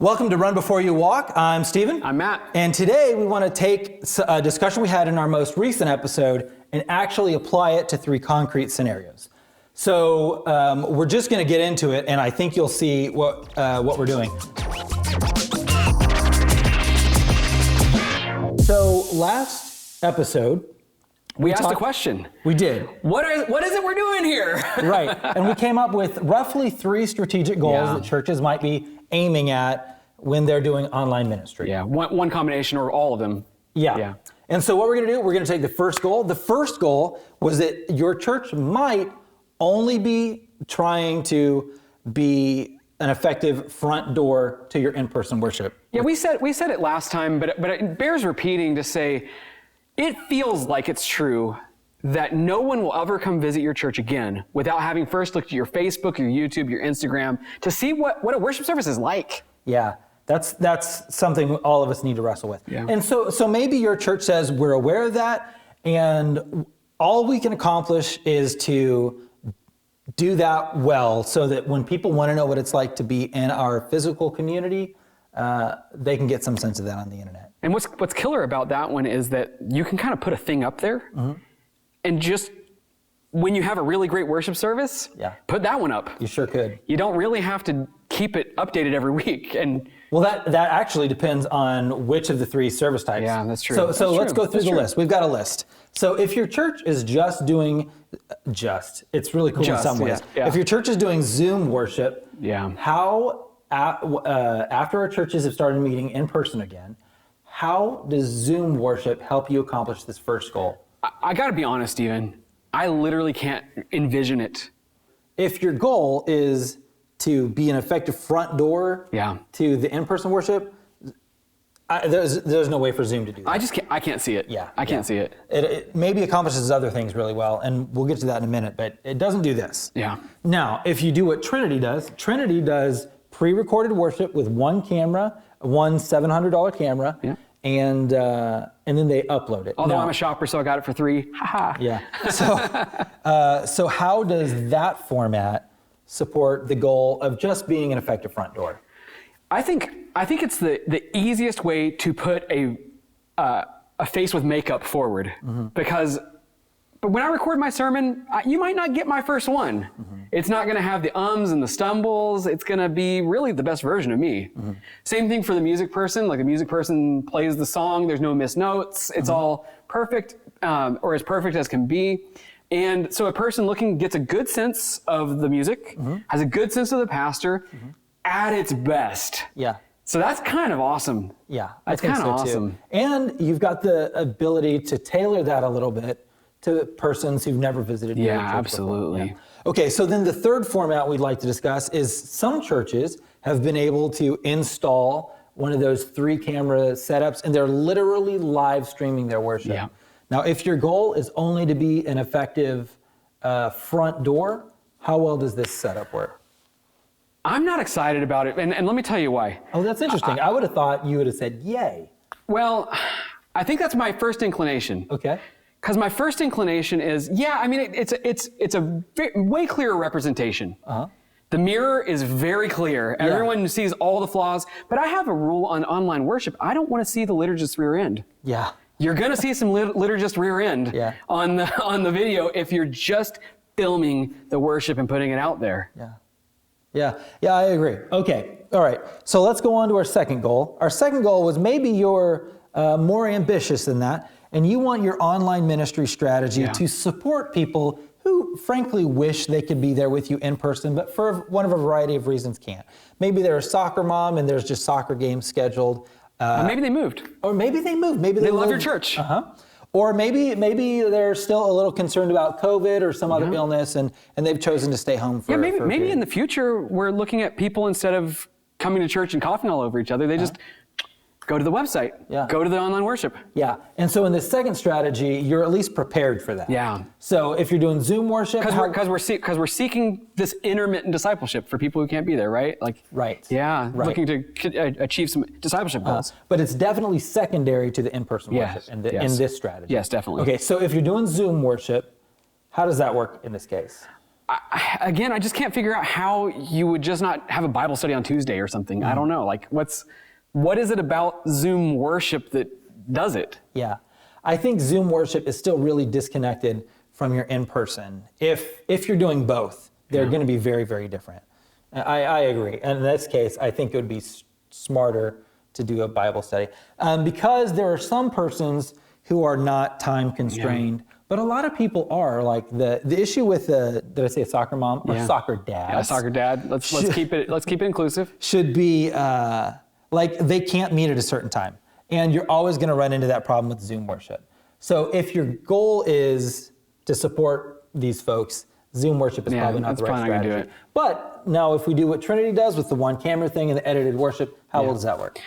Welcome to Run Before You Walk. I'm Stephen. I'm Matt. And today we want to take a discussion we had in our most recent episode and actually apply it to 3 concrete scenarios. So we're just going to get into it, and I think you'll see what we're doing. So last episode, we asked a question. We did. What is it we're doing here? Right. And we came up with roughly 3 strategic goals that churches might be aiming at when they're doing online ministry. Yeah, one combination or all of them. Yeah. And so what we're going to do, we're going to take the first goal. The first goal was that your church might only be trying to be an effective front door to your in-person worship. Yeah, we said it last time, but it bears repeating to say, it feels like it's true that no one will ever come visit your church again without having first looked at your Facebook, your YouTube, your Instagram to see what a worship service is like. Yeah, that's something all of us need to wrestle with. Yeah. And so maybe your church says, we're aware of that, and all we can accomplish is to do that well so that when people want to know what it's like to be in our physical community, they can get some sense of that on the internet. And what's killer about that one is that you can kind of put a thing up there, and just when you have a really great worship service, put that one up. You sure could. You don't really have to keep it updated every week. And well, that actually depends on which of the 3 service types. Yeah, that's true. So let's go through the list. We've got a list. So if your church is just doing, it's really cool in some ways. Yeah. If your church is doing Zoom worship, how, after our churches have started meeting in person again, how does Zoom worship help you accomplish this first goal? I got to be honest, Stephen. I literally can't envision it. If your goal is to be an effective front door to the in-person worship, there's no way for Zoom to do that. I can't see it. I can't see it. It maybe accomplishes other things really well, and we'll get to that in a minute, but it doesn't do this. Yeah. Now, if you do what Trinity does pre-recorded worship with one camera, one $700 camera, and then they upload it. Although I'm a shopper, so I got it for $3. Haha. Yeah. So how does that format support the goal of just being an effective front door? I think it's the easiest way to put a face with makeup forward, but when I record my sermon, you might not get my first one. It's not going to have the ums and the stumbles. It's going to be really the best version of me. Same thing for the music person. Like the music person plays the song. There's no missed notes. It's all perfect, or as perfect as can be. And so a person looking gets a good sense of the music, has a good sense of the pastor at its best. Yeah. So that's kind of awesome. Yeah, that's kind of awesome. Too. And you've got the ability to tailor that a little bit to persons who've never visited your church absolutely. before. Yeah. Okay, so then the third format we'd like to discuss is some churches have been able to install one of those 3 camera setups, and they're literally live streaming their worship. Yeah. Now, if your goal is only to be an effective front door, how well does this setup work? I'm not excited about it, and let me tell you why. Oh, that's interesting. I would have thought you would have said yay. Well, I think that's my first inclination. Okay. Because my first inclination is, it's a way clearer representation. The mirror is very clear. Everyone sees all the flaws, but I have a rule on online worship. I don't want to see the liturgist's rear end. Yeah. You're going to see some liturgist rear end on the video if you're just filming the worship and putting it out there. Yeah, I agree. Okay, all right. So let's go on to our second goal. Our second goal was maybe you're more ambitious than that, and you want your online ministry strategy to support people who frankly wish they could be there with you in person, but for one of a variety of reasons can't. Maybe they're a soccer mom and there's just soccer games scheduled. Maybe they moved. Or maybe they moved. Maybe they love your church. Or maybe they're still a little concerned about COVID or some other illness, and they've chosen to stay home for maybe in the future we're looking at people, instead of coming to church and coughing all over each other, they just go to the website, go to the online worship. Yeah, and so in the second strategy, you're at least prepared for that. Yeah. So if you're doing Zoom worship, because we're seeking this intermittent discipleship for people who can't be there, right? Looking to achieve some discipleship goals. But it's definitely secondary to the in-person worship in this strategy. Yes, definitely. Okay, so if you're doing Zoom worship, how does that work in this case? again, I just can't figure out how you would just not have a Bible study on Tuesday or something. I don't know. Like, what is it about Zoom worship that does it? Yeah. I think Zoom worship is still really disconnected from your in-person. If you're doing both, they're going to be very, very different. I agree. And in this case, I think it would be smarter to do a Bible study. Because there are some persons who are not time constrained, but a lot of people are. Like the issue with did I say a soccer mom or soccer dad? Yeah, soccer dad. Let's keep it inclusive. Should be like they can't meet at a certain time. And you're always going to run into that problem with Zoom worship. So if your goal is to support these folks, Zoom worship is probably not the right strategy. Do it. But now if we do what Trinity does with the one camera thing and the edited worship, how well does that work?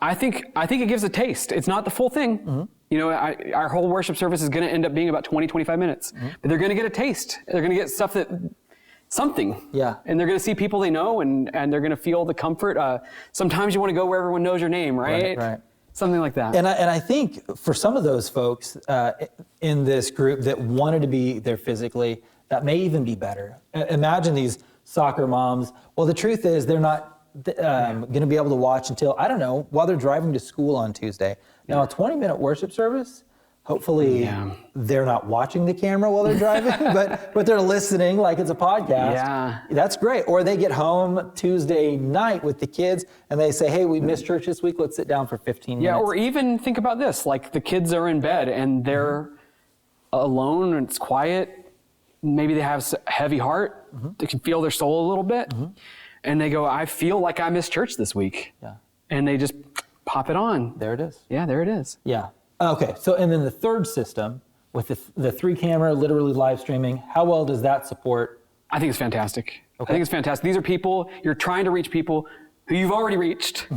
I think it gives a taste. It's not the full thing. Mm-hmm. You know, our whole worship service is going to end up being about 20, 25 minutes. Mm-hmm. But they're going to get a taste. They're going to get something. Yeah. And they're going to see people they know, and they're going to feel the comfort. Sometimes you want to go where everyone knows your name, right? Right. Something like that. And I think for some of those folks in this group that wanted to be there physically, that may even be better. Imagine these soccer moms. Well, the truth is they're not going to be able to watch until, I don't know, while they're driving to school on Tuesday. Now, a 20-minute worship service, hopefully they're not watching the camera while they're driving, but they're listening like it's a podcast. Yeah. That's great. Or they get home Tuesday night with the kids and they say, hey, we missed church this week. Let's sit down for 15 minutes. Yeah, or even think about this. Like the kids are in bed and they're alone and it's quiet. Maybe they have a heavy heart. They can feel their soul a little bit. And they go, I feel like I missed church this week. Yeah. And they just pop it on. There it is. Yeah, there it is. Yeah. Okay. So, and then the third system with the 3-camera, literally live streaming, how well does that support? I think it's fantastic. Okay. I think it's fantastic. These are people, you're trying to reach people who you've already reached.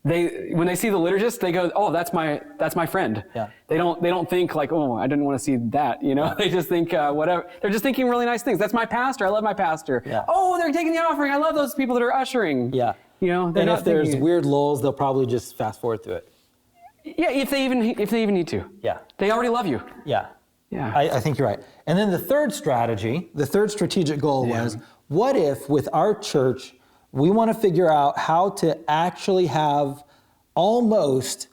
When they see the liturgist, they go, oh, that's my friend. Yeah. They don't think like, oh, I didn't want to see that, you know? Yeah. They just think whatever. They're just thinking really nice things. That's my pastor. I love my pastor. Yeah. Oh, they're taking the offering. I love those people that are ushering. Yeah. You know, and if there's weird lulls, they'll probably just fast forward through it. Yeah, if they even need to. Yeah. They already love you. Yeah. Yeah. I think you're right. And then the third strategic goal was, what if with our church, we want to figure out how to actually have almost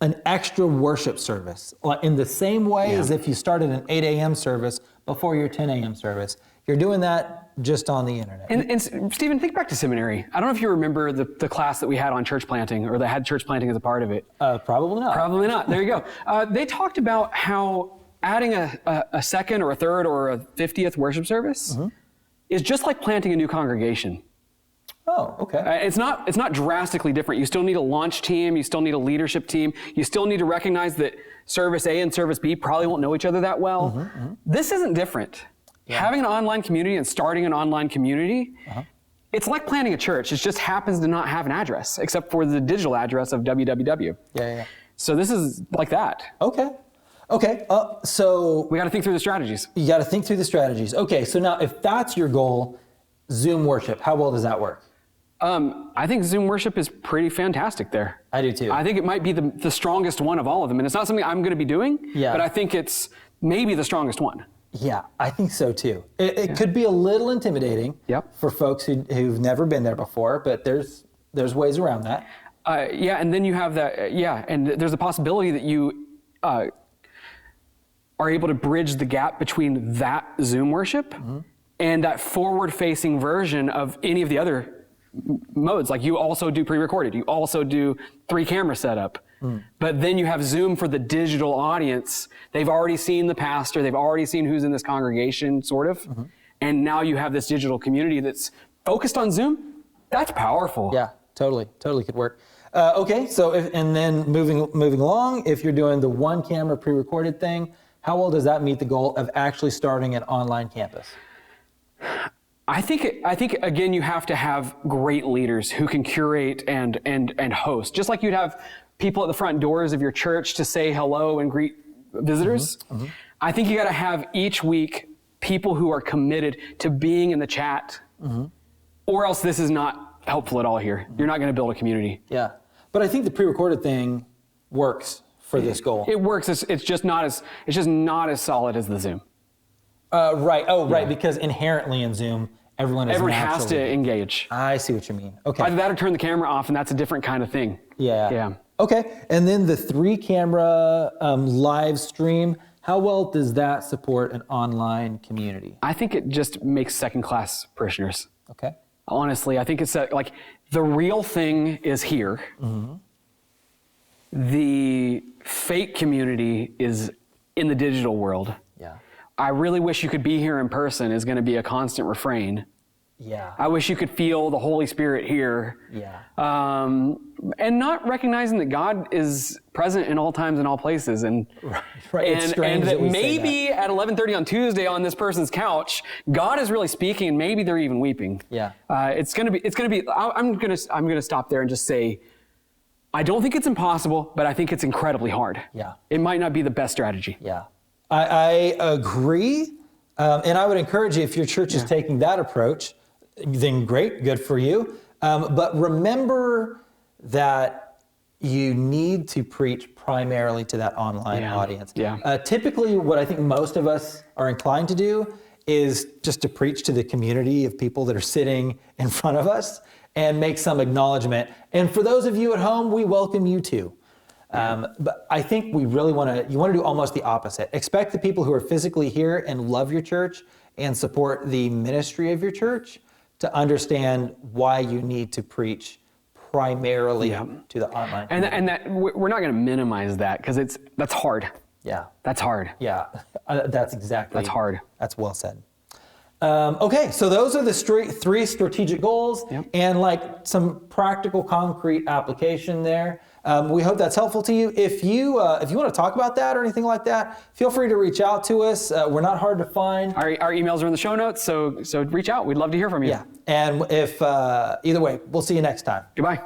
an extra worship service in the same way as if you started an 8 a.m. service before your 10 a.m. service. You're doing that just on the internet. And Stephen, think back to seminary. I don't know if you remember the class that we had on church planting or that had church planting as a part of it. Probably not. Probably not. There you go. They talked about how adding a second or a third or a 50th worship service is just like planting a new congregation. Oh, okay. It's not drastically different. You still need a launch team. You still need a leadership team. You still need to recognize that service A and service B probably won't know each other that well. This isn't different. Yeah. Having an online community and starting an online community, it's like planting a church. It just happens to not have an address, except for the digital address of www. Yeah. So this is like that. Okay. So we got to think through the strategies. You got to think through the strategies. Okay. So now, if that's your goal, Zoom worship, how well does that work? I think Zoom worship is pretty fantastic there. I do too. I think it might be the strongest one of all of them. And it's not something I'm going to be doing, but I think it's maybe the strongest one. Yeah, I think so too. It could be a little intimidating for folks who've never been there before, but there's ways around that. And then you have that, and there's a possibility that you are able to bridge the gap between that Zoom worship and that forward-facing version of any of the other modes. Like you also do pre-recorded, you also do 3-camera setup, but then you have Zoom for the digital audience. They've already seen the pastor, they've already seen who's in this congregation, sort of, and now you have this digital community that's focused on Zoom. That's powerful. Yeah, totally could work. Okay, so and then moving along, if you're doing the 1-camera pre-recorded thing, how well does that meet the goal of actually starting an online campus? I think again, you have to have great leaders who can curate and host. Just like you'd have people at the front doors of your church to say hello and greet visitors. I think you got to have each week people who are committed to being in the chat, or else this is not helpful at all here. You're not going to build a community. Yeah, but I think the pre-recorded thing works for this goal. It works. It's just not as solid as the Zoom. Right. Oh, right. Because inherently in Zoom, everyone Everyone has naturally- to engage. I see what you mean. Okay. Either that or turn the camera off, and that's a different kind of thing. Yeah. Yeah. Okay. And then the 3-camera live stream, how well does that support an online community? I think it just makes second-class parishioners. Okay. Honestly, I think it's like the real thing is here. Mm-hmm. The fake community is in the digital world. Yeah. I really wish you could be here in person is going to be a constant refrain. Yeah. I wish you could feel the Holy Spirit here. Yeah. And not recognizing that God is present in all times and all places. And, Right. It's strange and that we say maybe at 11:30 on Tuesday on this person's couch, God is really speaking, and maybe they're even weeping. Yeah. I'm going to stop there and just say, I don't think it's impossible, but I think it's incredibly hard. Yeah. It might not be the best strategy. Yeah. I agree. And I would encourage you, if your church is taking that approach, then great, good for you. But remember that you need to preach primarily to that online audience. Yeah. Typically, what I think most of us are inclined to do is just to preach to the community of people that are sitting in front of us and make some acknowledgement. And for those of you at home, we welcome you too. But I think we really you want to do almost the opposite. Expect the people who are physically here and love your church and support the ministry of your church to understand why you need to preach primarily to the online community. And that we're not going to minimize that because that's hard. Yeah. That's hard. Yeah. That's hard. That's well said. Okay, so those are the 3 strategic goals and like some practical, concrete application there. We hope that's helpful to you. If you want to talk about that or anything like that, feel free to reach out to us. We're not hard to find. Our emails are in the show notes, so reach out. We'd love to hear from you. Yeah, and if either way, we'll see you next time. Goodbye.